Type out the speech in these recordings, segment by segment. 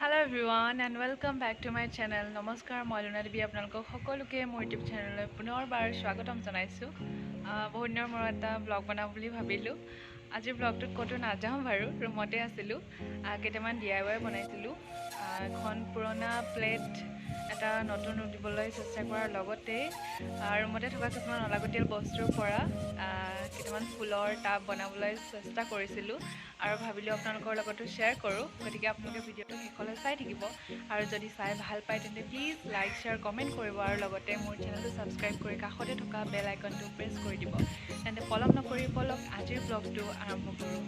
Hello everyone and welcome back to my channel. Namaskar, মই Devi আপোনালোকক সকলোকে মোৰ ইউটিউব চেনেললৈ পুনৰবাৰ স্বাগতম জনাইছো। বহুত দিনৰ মূৰত এটা ব্লগ বনাম বুলি ভাবিলো। আজিৰ ব্লগটোত ক'তো নাযাওঁ বাৰু, ৰুমতে আছিলো। কেইটামান DIY বনাইছিলো। এখন পুৰণা প্লেট এটা নতুন ৰূপ দিবলৈ চেষ্টা কৰাৰ লগতে ৰুমতে থকা কিছুমান অলাগতিয়াল বস্তুৰ পৰা কেইটামান ফুলৰ টাব বনাবলৈ চেষ্টা কৰিছিলো আৰু ভাবিলো আপোনালোকৰ লগতো শ্বেয়াৰ কৰোঁ। গতিকে আপোনালোকে ভিডিঅ'টো শেষলৈ চাই থাকিব আৰু যদি চাই ভাল পায় তেন্তে প্লিজ লাইক শ্বেয়াৰ কমেণ্ট কৰিব আৰু লগতে মোৰ চেনেলটো ছাবস্ক্ৰাইব কৰি কাষতে থকা বেল আইকনটো প্ৰেছ কৰি দিব। তেন্তে পলম নকৰি বলক আজিৰ ব্লগটো আৰম্ভ কৰোঁ।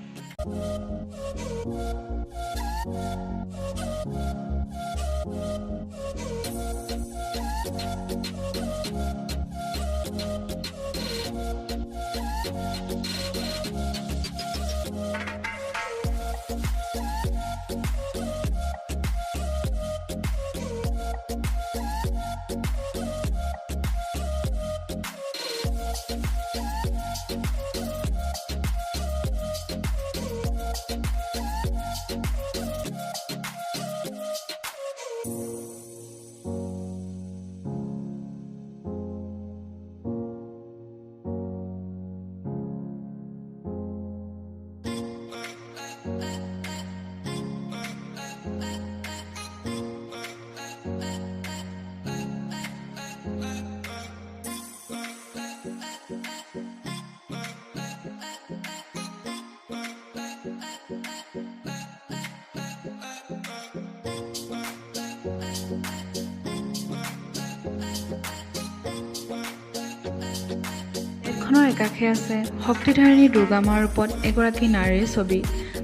খনৰ একাষে আছে শক্তিধাৰিণী দুৰ্গা মাৰ ৰূপত এগৰাকী নাৰীৰ ছবি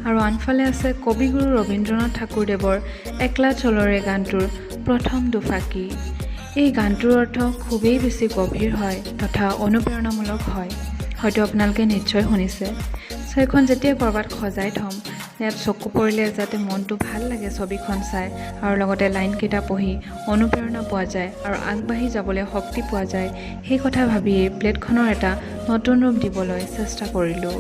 আৰু আনফালে আছে কবিগুৰু ৰবীন্দ্ৰনাথ ঠাকুৰদেৱৰ একলা চলৰে গানটোৰ প্ৰথম দুফাকি। এই গানটোৰ অৰ্থ খুবেই বেছি গভীৰ হয় তথা অনুপ্ৰেৰণামূলক হয়। হয়তো আপোনালোকে নিশ্চয় শুনিছে। ছবিখন যেতিয়া ক'ৰবাত সজাই থ'ম ইয়াত চকু পৰিলে যাতে মনটো ভাল লাগে ছবিখন চাই আৰু লগতে লাইনকেইটা পঢ়ি অনুপ্ৰেৰণা পোৱা যায় আৰু আগবাঢ়ি যাবলৈ শক্তি পোৱা যায়, সেই কথা ভাবিয়েই প্লেটখনৰ এটা নতুন ৰূপ দিবলৈ চেষ্টা কৰিলোঁ।